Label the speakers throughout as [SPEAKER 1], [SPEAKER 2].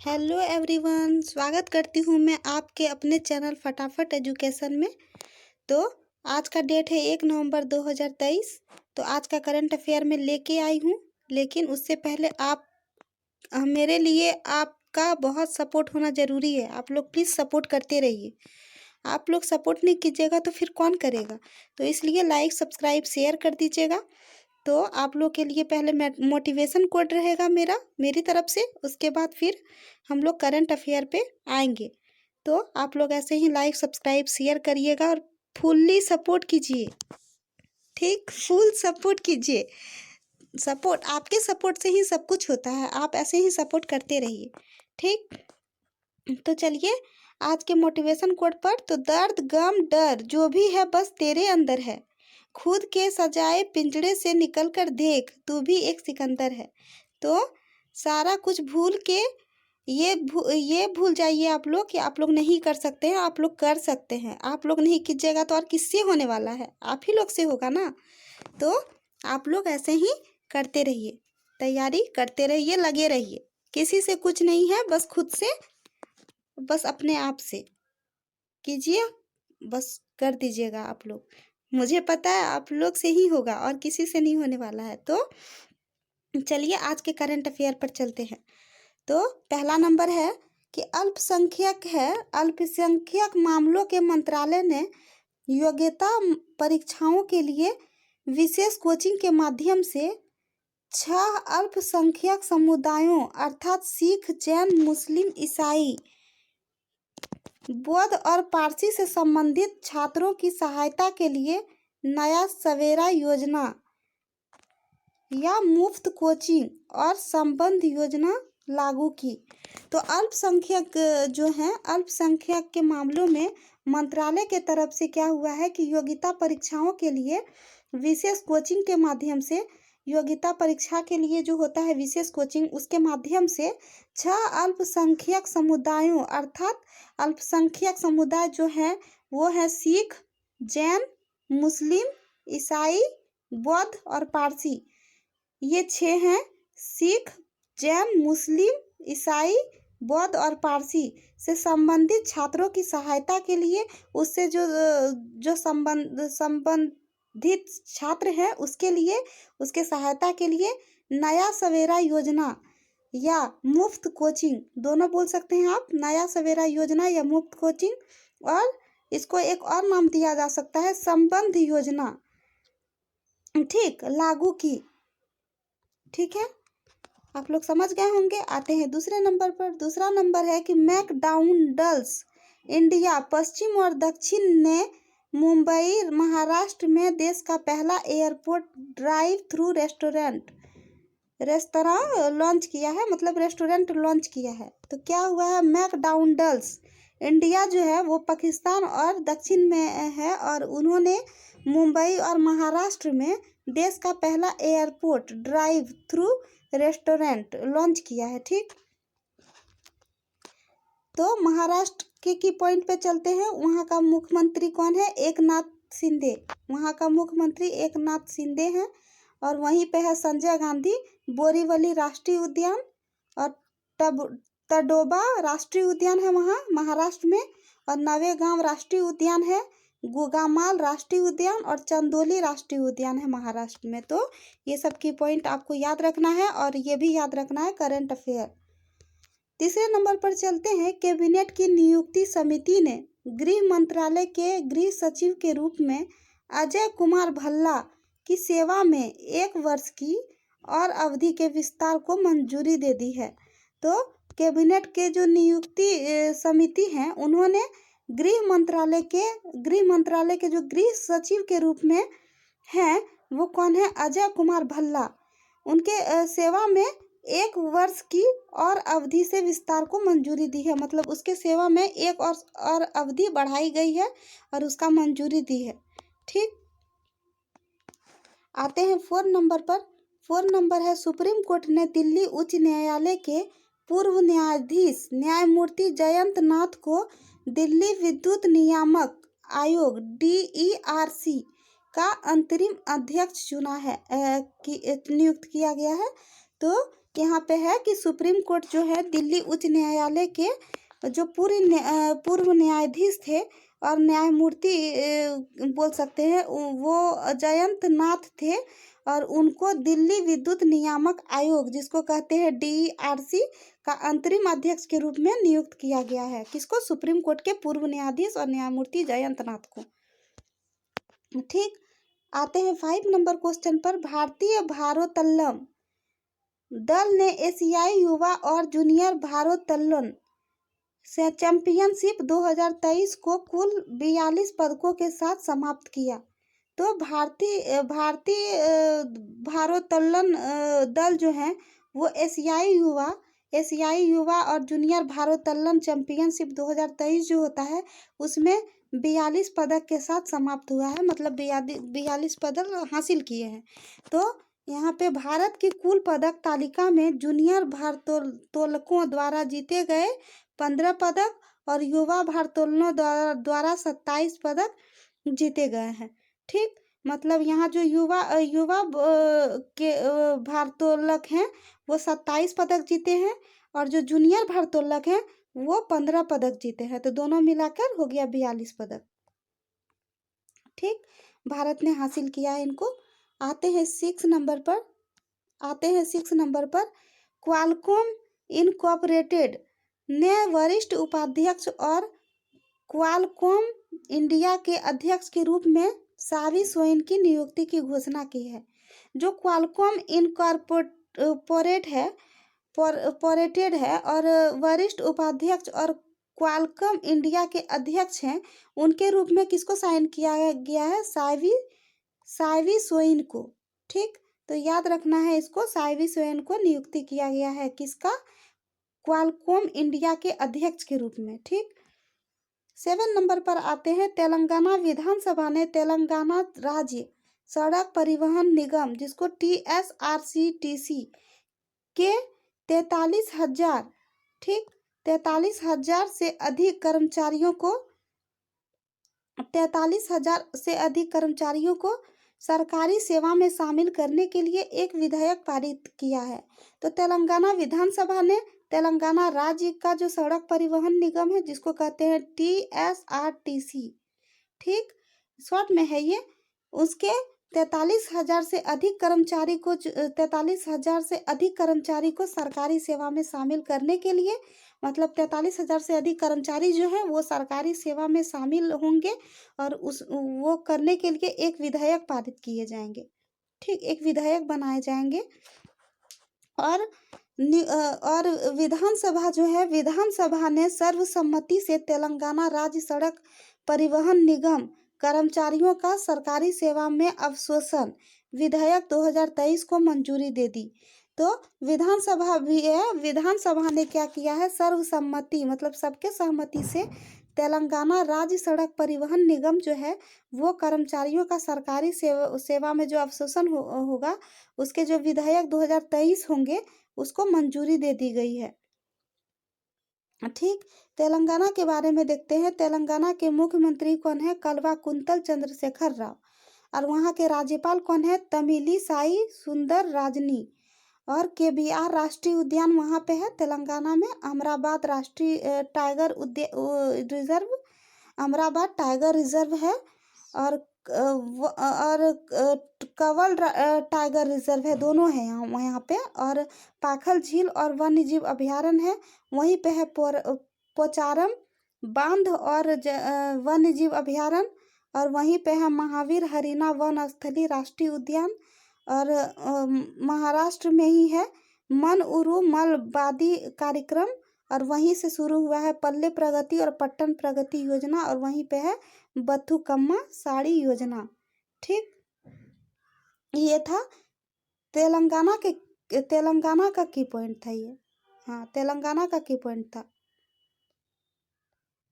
[SPEAKER 1] Hello everyone, स्वागत करती हूँ मैं आपके अपने चैनल फटाफट एजुकेशन में। तो आज का डेट है 1 नवंबर 2023। तो आज का करंट अफेयर में लेके आई हूँ, लेकिन उससे पहले मेरे लिए आपका बहुत सपोर्ट होना ज़रूरी है। आप लोग प्लीज़ सपोर्ट करते रहिए। आप लोग सपोर्ट नहीं कीजिएगा तो फिर कौन करेगा। तो इसलिए लाइक सब्सक्राइब शेयर कर दीजिएगा। तो आप लोग के लिए पहले मोटिवेशन कोड रहेगा मेरी तरफ से, उसके बाद फिर हम लोग करंट अफेयर पे आएंगे। तो आप लोग ऐसे ही लाइक सब्सक्राइब शेयर करिएगा और फुल्ली सपोर्ट कीजिए। ठीक, फुल सपोर्ट कीजिए। सपोर्ट, आपके सपोर्ट से ही सब कुछ होता है। आप ऐसे ही सपोर्ट करते रहिए। ठीक, तो चलिए आज के मोटिवेशन कोड पर। तो दर्द गम डर जो भी है बस तेरे अंदर है, खुद के सजाए पिंजड़े से निकल कर देख, तू भी एक सिकंदर है। तो सारा कुछ भूल के ये भूल जाइए आप लोग कि आप लोग नहीं कर सकते हैं। आप लोग कर सकते हैं। आप लोग नहीं कीजिएगा तो और किससे होने वाला है? आप ही लोग से होगा ना। तो आप लोग ऐसे ही करते रहिए, तैयारी करते रहिए, लगे रहिए। किसी से कुछ नहीं है, बस खुद से, बस अपने आप से कीजिए। बस कर दीजिएगा आप लोग। मुझे पता है आप लोग से ही होगा और किसी से नहीं होने वाला है। तो चलिए आज के करंट अफेयर पर चलते हैं। तो पहला नंबर है कि अल्पसंख्यक मामलों के मंत्रालय ने योग्यता परीक्षाओं के लिए विशेष कोचिंग के माध्यम से 6 अल्पसंख्यक समुदायों अर्थात सिख, जैन, मुस्लिम, ईसाई, बौद्ध और पारसी से संबंधित छात्रों की सहायता के लिए नया सवेरा योजना या मुफ्त कोचिंग और संबंध योजना लागू की। तो अल्पसंख्यक जो हैं, अल्पसंख्यक के मामलों में मंत्रालय के तरफ से क्या हुआ है कि योग्यता परीक्षाओं के लिए विशेष कोचिंग के माध्यम से, योग्यता परीक्षा के लिए जो होता है विशेष कोचिंग, उसके माध्यम से 6 अल्पसंख्यक समुदायों अर्थात अल्पसंख्यक समुदाय जो है वो है सिख, जैन, मुस्लिम, ईसाई, बौद्ध और पारसी। ये 6 हैं। सिख, जैन, मुस्लिम, ईसाई, बौद्ध और पारसी से संबंधित छात्रों की सहायता के लिए, उससे जो संबंधित छात्र हैं उसके लिए, उसके सहायता के लिए नया सवेरा योजना या मुफ्त कोचिंग, दोनों बोल सकते हैं आप, नया सवेरा योजना या मुफ्त कोचिंग, और इसको एक और नाम दिया जा सकता है संबंध योजना, ठीक, लागू की। ठीक है, आप लोग समझ गए होंगे। आते हैं दूसरे नंबर पर। दूसरा नंबर है कि मैकडॉनल्ड्स इंडिया पश्चिम और दक्षिण ने मुंबई महाराष्ट्र में देश का पहला airport drive through restaurant launch किया है, मतलब रेस्टोरेंट लॉन्च किया है। तो क्या हुआ है, मैकडॉनल्ड्स इंडिया जो है वो पाकिस्तान और दक्षिण में है, और उन्होंने मुंबई और महाराष्ट्र में देश का पहला airport drive through restaurant launch किया है। ठीक, तो महाराष्ट्र के की पॉइंट पे चलते हैं। वहाँ का मुख्यमंत्री कौन है? एकनाथ शिंदे। वहाँ का मुख्यमंत्री एकनाथ शिंदे हैं। और वहीं पे है संजय गांधी बोरीवली राष्ट्रीय उद्यान, और तडोबा राष्ट्रीय उद्यान है वहाँ महाराष्ट्र में, और नवेगांव राष्ट्रीय उद्यान है, गुगामाल राष्ट्रीय उद्यान और चंदोली राष्ट्रीय उद्यान है महाराष्ट्र में। तो ये सब की पॉइंट आपको याद रखना है, और ये भी याद रखना है करंट अफेयर। तीसरे नंबर पर चलते हैं। कैबिनेट की नियुक्ति समिति ने गृह मंत्रालय के गृह सचिव के रूप में अजय कुमार भल्ला की सेवा में 1 वर्ष की और अवधि के विस्तार को मंजूरी दे दी है। तो कैबिनेट के जो नियुक्ति समिति हैं, उन्होंने गृह मंत्रालय के जो गृह सचिव के रूप में हैं वो कौन है? अजय कुमार भल्ला। उनके सेवा में 1 वर्ष की और अवधि से विस्तार को मंजूरी दी है, मतलब उसके सेवा में 1 और अवधि बढ़ाई गई है और उसका मंजूरी दी है। ठीक, आते हैं 4 नंबर पर। 4 नंबर है सुप्रीम कोर्ट ने दिल्ली उच्च न्यायालय के पूर्व न्यायाधीश न्यायमूर्ति जयंत नाथ को दिल्ली विद्युत नियामक आयोग DERC का अंतरिम अध्यक्ष चुना है, नियुक्त किया गया है। तो यहाँ पे है कि सुप्रीम कोर्ट जो है दिल्ली उच्च न्यायालय के जो पूर्व न्यायाधीश थे और न्यायमूर्ति बोल सकते हैं, वो जयंत नाथ थे, और उनको दिल्ली विद्युत नियामक आयोग जिसको कहते हैं DERC का अंतरिम अध्यक्ष के रूप में नियुक्त किया गया है। किसको? सुप्रीम कोर्ट के पूर्व न्यायाधीश और न्यायमूर्ति जयंत नाथ को। ठीक, आते हैं 5 नंबर क्वेश्चन पर। भारतीय भारोत्तोलन दल ने एशियाई युवा और जूनियर भारोत्तोलन से चैंपियनशिप 2023 को कुल 42 पदकों के साथ समाप्त किया। तो भारतीय भारोत्तोलन दल जो है वो एशियाई युवा और जूनियर भारोत्तोलन चैंपियनशिप 2023 जो होता है उसमें 42 पदक के साथ समाप्त हुआ है, मतलब 42 पदक हासिल किए हैं। तो यहाँ पे भारत की कुल पदक तालिका में जूनियर भारोत्तोलकों द्वारा जीते गए 15 पदक और युवा भारोत्तोलकों द्वारा 27 पदक जीते गए हैं। ठीक, मतलब यहाँ जो युवा के भारोत्तोलक हैं वो 27 पदक जीते हैं और जो जूनियर भारोत्तोलक हैं वो 15 पदक जीते हैं। तो दोनों मिलाकर हो गया 42 पदक। ठीक, भारत ने हासिल किया है इनको। आते हैं 6 नंबर पर। क्वालकॉम इनकॉर्पोरेटेड ने वरिष्ठ उपाध्यक्ष और क्वालकॉम इंडिया के अध्यक्ष के रूप में सावी सोइन की नियुक्ति की घोषणा की है। जो क्वालकॉम इनकॉर्पोरेटेड है और वरिष्ठ उपाध्यक्ष और क्वालकॉम इंडिया के अध्यक्ष हैं, उनके रूप में किसको साइन किया गया है? सावी सोइन को। ठीक, तो याद रखना है इसको, सावी सोइन को नियुक्ति किया गया है किसका? क्वालकॉम इंडिया के अध्यक्ष के रूप में। ठीक, 7 नंबर पर आते हैं। तेलंगाना विधानसभा ने तेलंगाना राज्य सड़क परिवहन निगम जिसको TSRCTC के 43,000 ठीक 43,000 से अधिक कर्मचारियों को सरकारी सेवा में शामिल करने के लिए एक विधेयक पारित किया है। तो तेलंगाना विधानसभा ने तेलंगाना राज्य का जो सड़क परिवहन निगम है जिसको कहते हैं TSRTC, ठीक, शॉर्ट में है ये, उसके 43,000 से अधिक कर्मचारी को सरकारी सेवा में शामिल करने के लिए, मतलब 43,000 से अधिक कर्मचारी जो है वो सरकारी सेवा में शामिल होंगे और वो करने के लिए एक विधेयक पारित किए जाएंगे। ठीक, एक विधेयक बनाए जाएंगे। और विधानसभा ने सर्वसम्मति से तेलंगाना राज्य सड़क परिवहन निगम कर्मचारियों का सरकारी सेवा में अवशोषण विधेयक 2023 को मंजूरी दे दी। तो विधानसभा ने क्या किया है? सर्वसम्मति मतलब सबके सहमति से तेलंगाना राज्य सड़क परिवहन निगम जो है वो कर्मचारियों का सरकारी सेवा में जो अवशोषण होगा उसके जो विधेयक 2023 होंगे उसको मंजूरी दे दी गई है। ठीक, तेलंगाना के बारे में देखते हैं। तेलंगाना के मुख्यमंत्री कौन है? कल्वाकुंतल चंद्रशेखर राव। और वहाँ के राज्यपाल कौन है? तमिलिसाई सुंदर राजनी। और KBR राष्ट्रीय उद्यान वहाँ पे है तेलंगाना में। अमराबाद राष्ट्रीय टाइगर रिजर्व है और कवल टाइगर रिजर्व है, दोनों है यहाँ पे। और पाखल झील और वन्य जीव अभयारण्य है, वहीं पे है पोचारम बांध और वन्य जीव अभयारण्य, और वहीं पे है महावीर हरीना वन स्थली राष्ट्रीय उद्यान। और महाराष्ट्र में ही है मनउरु मलबादी कार्यक्रम, और वहीं से शुरू हुआ है पल्ले प्रगति और पट्टन प्रगति योजना, और वहीं पे है बथुकम्मा साड़ी योजना। ठीक, ये था तेलंगाना का की पॉइंट था ये। हाँ, तेलंगाना का की पॉइंट था।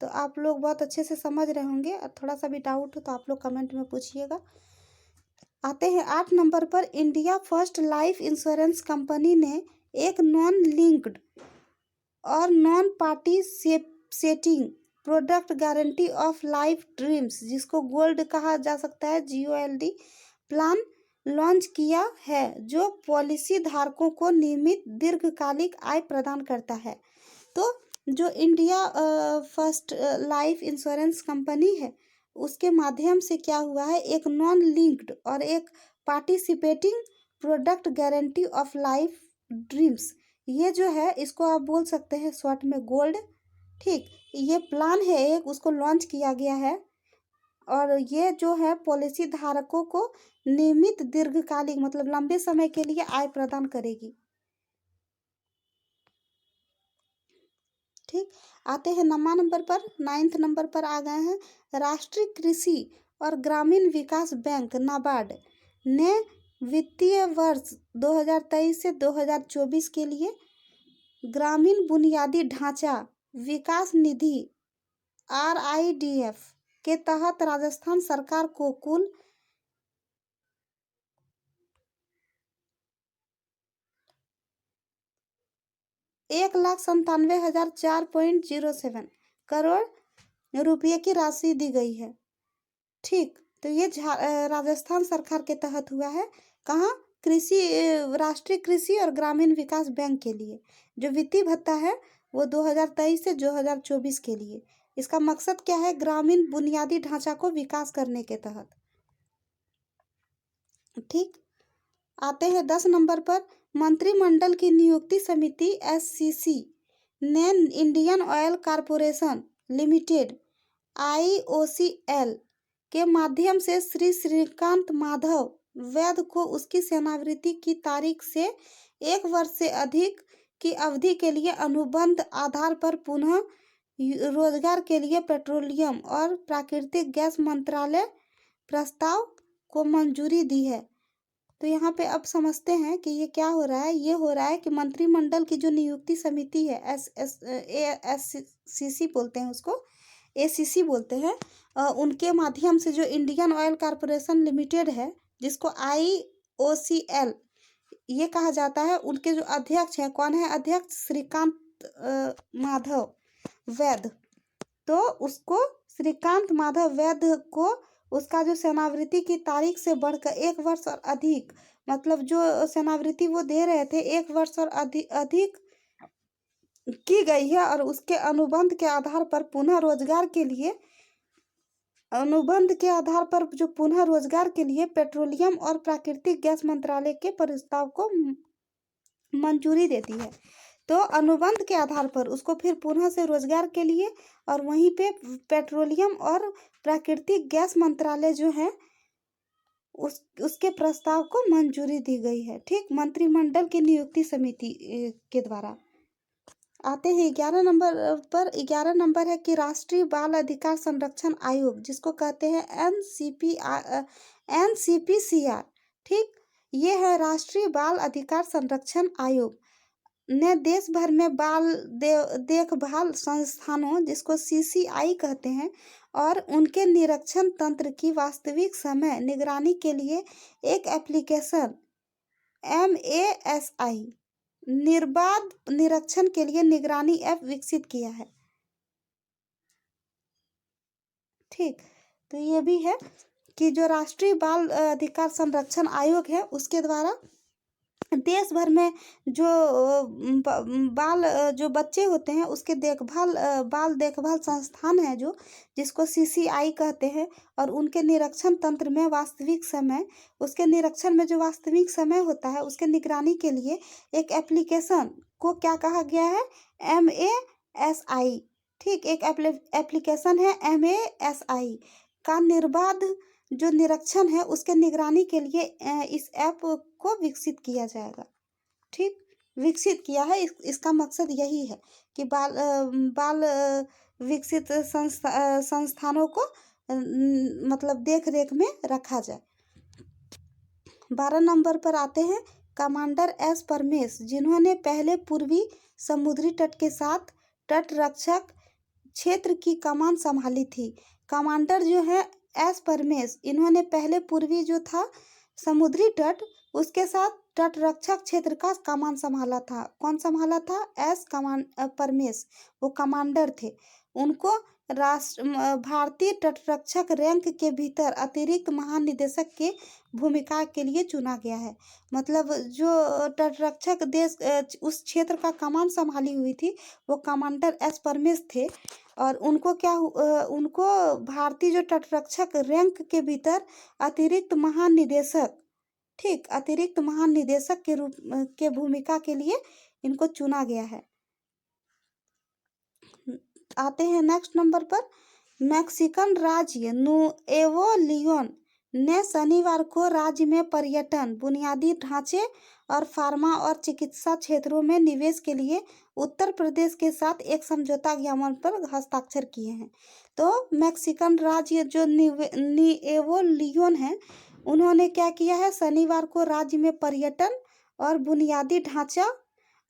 [SPEAKER 1] तो आप लोग बहुत अच्छे से समझ रहे होंगे, और थोड़ा सा भी डाउट हो तो आप लोग कमेंट में पूछिएगा। आते हैं 8 नंबर पर। India first life insurance company ने एक नॉन लिंक्ड और non participating product guarantee of life dreams जिसको गोल्ड कहा जा सकता है GOLD प्लान लॉन्च किया है जो पॉलिसी धारकों को नियमित दीर्घकालिक आय प्रदान करता है। तो जो India first life insurance company है उसके माध्यम से क्या हुआ है, एक नॉन लिंक्ड और एक participating product guarantee of life dreams, ये जो है इसको आप बोल सकते हैं शॉर्ट में गोल्ड। ठीक, ये प्लान है एक, उसको लॉन्च किया गया है और ये जो है पॉलिसी धारकों को नियमित दीर्घकालिक मतलब लंबे समय के लिए आय प्रदान करेगी। ठीक, आते हैं 9th नंबर पर आ गए हैं। राष्ट्रीय कृषि और ग्रामीण विकास बैंक नाबार्ड ने वित्तीय वर्ष 2023 से 2024 के लिए ग्रामीण बुनियादी ढांचा विकास निधि RIDF के तहत राजस्थान सरकार को कुल 1,97,407 करोड़ रुपये की राशि दी गई है। ठीक, तो ये राजस्थान सरकार के तहत हुआ है। कहाँ? राष्ट्रीय कृषि और ग्रामीण विकास बैंक के लिए जो वित्तीय भत्ता है वो 2023 से 2024 के लिए। इसका मकसद क्या है? ग्रामीण बुनियादी ढांचा को विकास करने के तहत। ठीक, आते हैं 10 नंबर पर। मंत्रिमंडल की नियुक्ति समिति SCC ने Indian oil corporation limited IOCL के माध्यम से श्री श्रीकांत माधव वैद्य को उसकी सेवानिवृत्ति की तारीख से 1 वर्ष से अधिक की अवधि के लिए अनुबंध आधार पर पुनः रोजगार के लिए पेट्रोलियम और प्राकृतिक गैस मंत्रालय प्रस्ताव को मंजूरी दी है। तो यहाँ पे अब समझते हैं कि ये क्या हो रहा है। ये हो रहा है कि मंत्रिमंडल की जो नियुक्ति समिति है SCC बोलते हैं उसको, ACC बोलते हैं, उनके माध्यम से जो इंडियन ऑयल कॉरपोरेशन लिमिटेड है जिसको IOCL ये कहा जाता है, उनके जो अध्यक्ष हैं, कौन है अध्यक्ष? श्रीकांत माधव वैद्य। तो उसको श्रीकांत माधव वैद्य को उसका जो सेवानिवृत्ति की तारीख से बढ़कर 1 वर्ष और अधिक, मतलब जो सेवानिवृत्ति वो दे रहे थे 1 वर्ष और अधिक की गई है और उसके अनुबंध के आधार पर पुनः रोजगार के लिए पेट्रोलियम और प्राकृतिक गैस मंत्रालय के प्रस्ताव को मंजूरी देती है। तो अनुबंध के आधार पर उसको फिर पुनः से रोजगार के लिए और वहीं पे पेट्रोलियम और प्राकृतिक गैस मंत्रालय जो है उसके प्रस्ताव को मंजूरी दी गई है। ठीक, मंत्रिमंडल की नियुक्ति समिति के द्वारा। आते हैं 11 नंबर पर। 11 नंबर है कि राष्ट्रीय बाल अधिकार संरक्षण आयोग जिसको कहते हैं NCPCR। ठीक, ये है राष्ट्रीय बाल अधिकार संरक्षण आयोग ने देश भर में बाल देखभाल संस्थानों जिसको CCI कहते हैं और उनके निरीक्षण तंत्र की वास्तविक समय निगरानी के लिए एक एप्लीकेशन MASI निर्बाध निरीक्षण के लिए निगरानी ऐप विकसित किया है। ठीक, तो ये भी है कि जो राष्ट्रीय बाल अधिकार संरक्षण आयोग है उसके द्वारा देश भर में जो जो बच्चे होते हैं उसके बाल देखभाल संस्थान है जो जिसको CCI कहते हैं और उनके निरीक्षण तंत्र में वास्तविक समय, उसके निरीक्षण में जो वास्तविक समय होता है उसके निगरानी के लिए एक एप्लीकेशन को क्या कहा गया है? MASI। ठीक, एक एप्लीकेशन है MASI का निर्बाध जो निरीक्षण है उसके निगरानी के लिए इस ऐप को विकसित किया जाएगा। ठीक, विकसित किया है। इसका मकसद यही है कि बाल विकसित संस्थानों को मतलब देख रेख में रखा जाए। 12 नंबर पर आते हैं कमांडर S परमेश जिन्होंने पहले पूर्वी समुद्री तट के साथ तट रक्षक क्षेत्र की कमान संभाली थी। कमांडर जो है S परमेश, इन्होंने पहले पूर्वी जो था समुद्री तट उसके साथ तट रक्षक क्षेत्र का कमान संभाला था। कौन संभाला था? परमेश, वो कमांडर थे। उनको भारतीय तटरक्षक रैंक के भीतर अतिरिक्त महानिदेशक के भूमिका के लिए चुना गया है। मतलब जो तटरक्षक देश उस क्षेत्र का कमान संभाली हुई थी, वो कमांडर एस परमेश थे। और उनको भारतीय जो तटरक्षक रैंक के भीतर अतिरिक्त महानिदेशक, ठीक, अतिरिक्त महानिदेशक के रूप के भूमिका के लिए इनको चुना गया है। आते हैं नेक्स्ट नंबर पर। मैक्सिकन राज्य नुएवो लियोन ने शनिवार को राज्य में पर्यटन, बुनियादी ढांचे और फार्मा और चिकित्सा क्षेत्रों में निवेश के लिए उत्तर प्रदेश के साथ एक समझौता ज्ञापन पर हस्ताक्षर किए हैं। तो मैक्सिकन राज्य जो नुएवो लियोन है, उन्होंने क्या किया है, शनिवार को राज्य में पर्यटन और बुनियादी ढांचा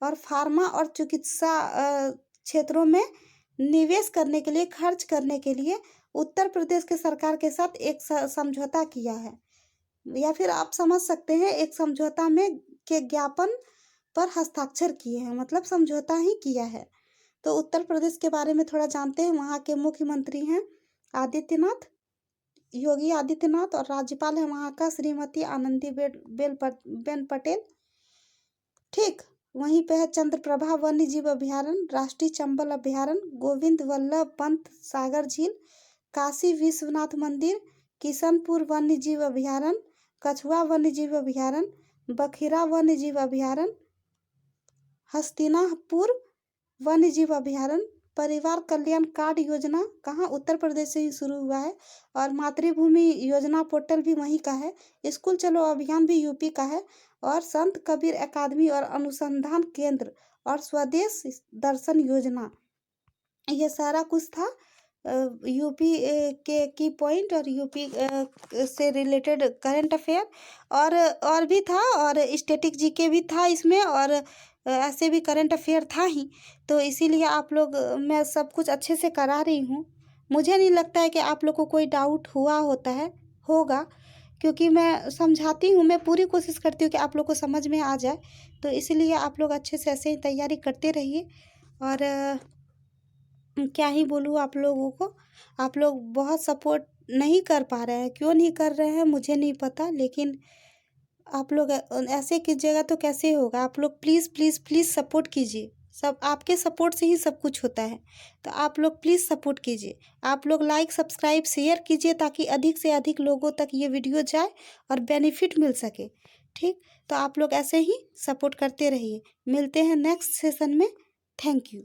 [SPEAKER 1] और फार्मा और चिकित्सा क्षेत्रों में निवेश करने के लिए, खर्च करने के लिए उत्तर प्रदेश के सरकार के साथ एक समझौता किया है, या फिर आप समझ सकते हैं एक समझौता में के ज्ञापन पर हस्ताक्षर किए हैं, मतलब समझौता ही किया है। तो उत्तर प्रदेश के बारे में थोड़ा जानते हैं। वहाँ के मुख्यमंत्री हैं योगी आदित्यनाथ, और राज्यपाल है वहाँ का श्रीमती आनंदीबेन पटेल, ठीक। वहीं पे है चंद्रप्रभा वन्य जीव अभ्यारण्य, राष्ट्रीय चंबल अभ्यारण्य, गोविंद वल्लभ पंत सागर झील, काशी विश्वनाथ मंदिर, किशनपुर वन्य जीव अभ्यारण्य, कछुआ वन्य जीव अभ्यारण्य, बखिरा वन्य जीव अभ्यारण्य, हस्तिनापुर वन्य जीव अभ्यारण्य। परिवार कल्याण कार्ड योजना कहाँ, उत्तर प्रदेश से ही शुरू हुआ है। और मातृभूमि योजना पोर्टल भी वहीं का है। स्कूल चलो अभियान भी यूपी का है। और संत कबीर अकादमी और अनुसंधान केंद्र और स्वदेश दर्शन योजना, ये सारा कुछ था यूपी के की पॉइंट और यूपी से रिलेटेड करंट अफेयर। और भी था, और स्टैटिक जीके भी था इसमें, और ऐसे भी करंट अफेयर था ही। तो इसीलिए आप लोग, मैं सब कुछ अच्छे से करा रही हूँ। मुझे नहीं लगता है कि आप लोग को कोई डाउट होगा, क्योंकि मैं समझाती हूँ, मैं पूरी कोशिश करती हूँ कि आप लोग को समझ में आ जाए। तो इसीलिए आप लोग अच्छे से ऐसे ही तैयारी करते रहिए। और क्या ही बोलूँ आप लोगों को, आप लोग बहुत सपोर्ट नहीं कर पा रहे हैं। क्यों नहीं कर रहे हैं मुझे नहीं पता, लेकिन आप लोग ऐसे कीजिएगा तो कैसे होगा। आप लोग प्लीज़ प्लीज़ प्लीज़ सपोर्ट कीजिए। सब आपके सपोर्ट से ही सब कुछ होता है। तो आप लोग प्लीज़ सपोर्ट कीजिए। आप लोग लाइक, सब्सक्राइब, शेयर कीजिए, ताकि अधिक से अधिक लोगों तक ये वीडियो जाए और बेनिफिट मिल सके, ठीक। तो आप लोग ऐसे ही सपोर्ट करते रहिए। मिलते हैं नेक्स्ट सेशन में। Thank you.